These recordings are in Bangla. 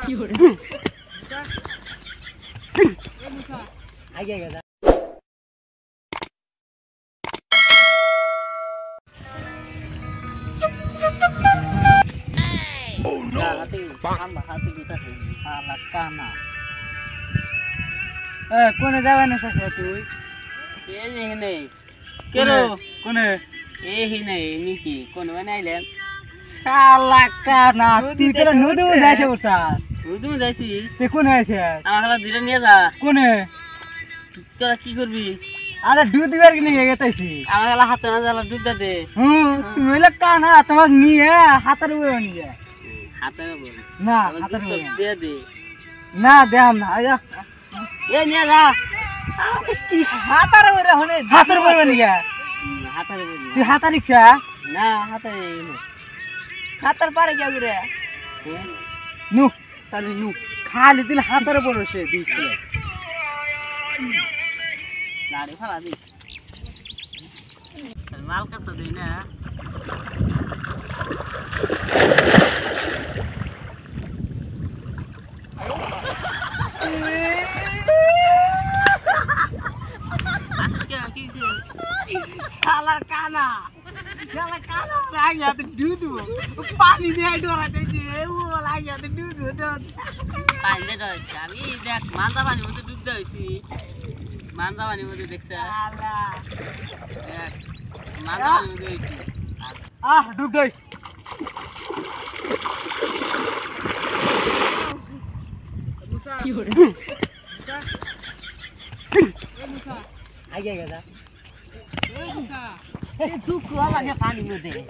কি করে আগে আগে কোনে যাবে না তুই কেরো কোনে এই নাই নিকি কোন বানাইলেন শালা কানা তুই তো নদী মধ্যে এসে বসছাস বুঝু যাইছি তুই কোনে আছে আমার হালা ধীরে নিয়ে যা কোনে তোরা কি করবি আরে দুধ দিবার কি নিয়ে গেতাইছি আমার হালা হাতে না জ্বালা দুধ দে তুমি হইলে কানা তোমাক নিয়ে হাতের উপরে নিয়ে হাতে না বল না হাতের উপরে দে দে না দেখাম না আয়া এ নিয়ে যা কি হাতের উপরে হনে হাতের উপরে নিয়ে হাতে তুই হাতা নিচ্ছা না হাতে হাতের পারে গিয়া রে নু তাহলে নু খালি দিন হাতের উপরে বসে দিস লাড়ি ফালা দি মাল কাছে দেই না শালার কানা লাগিয়াতে দুধ পানি দিয়ে ডরাইতেছে ও লাগিয়াতে দুধ পানি দে দইছে আমি দেখ মানজা পানির মধ্যে ডুব দইছি মানজা পানির মধ্যে দেখছ শালা দেখ মানজা পানির মধ্যে হইছি ডুব দই কি করে আগে আগে যা तू कुआ लगे पानी में दे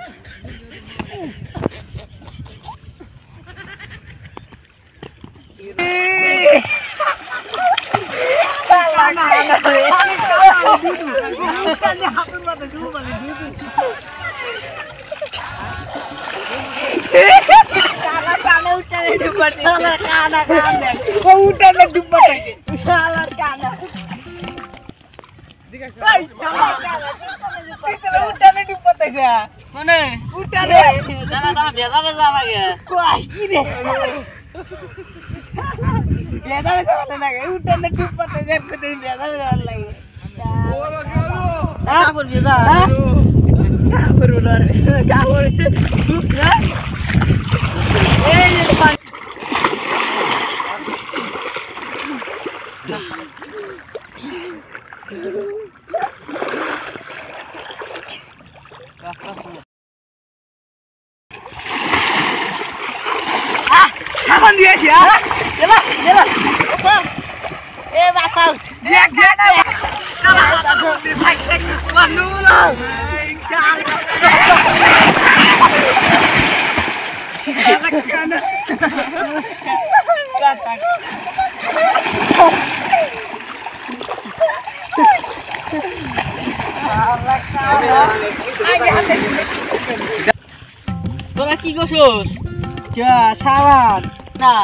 সাবান দিয়েছি দেবা দেবা এ বাসাও দেখ দেখ ভাই দেখ মানু তোরা কি করছস क्या सावन না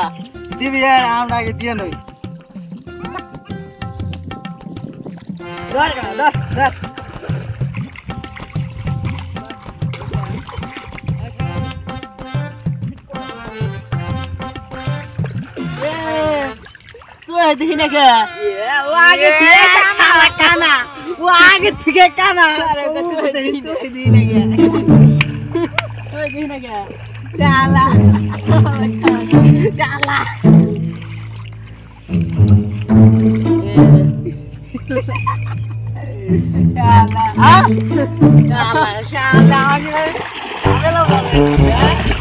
दिबी यार আমরা আগে দিয়ে নই ধর ধর ধর তুই দেখি না কে ও আগে থেকে কানা কানা ও আগে থেকে কানা তুই দেখি লাগে তুই দেখি না কে Dala. Dala. Dala. Ah? Dala, Dala. Dala boleh.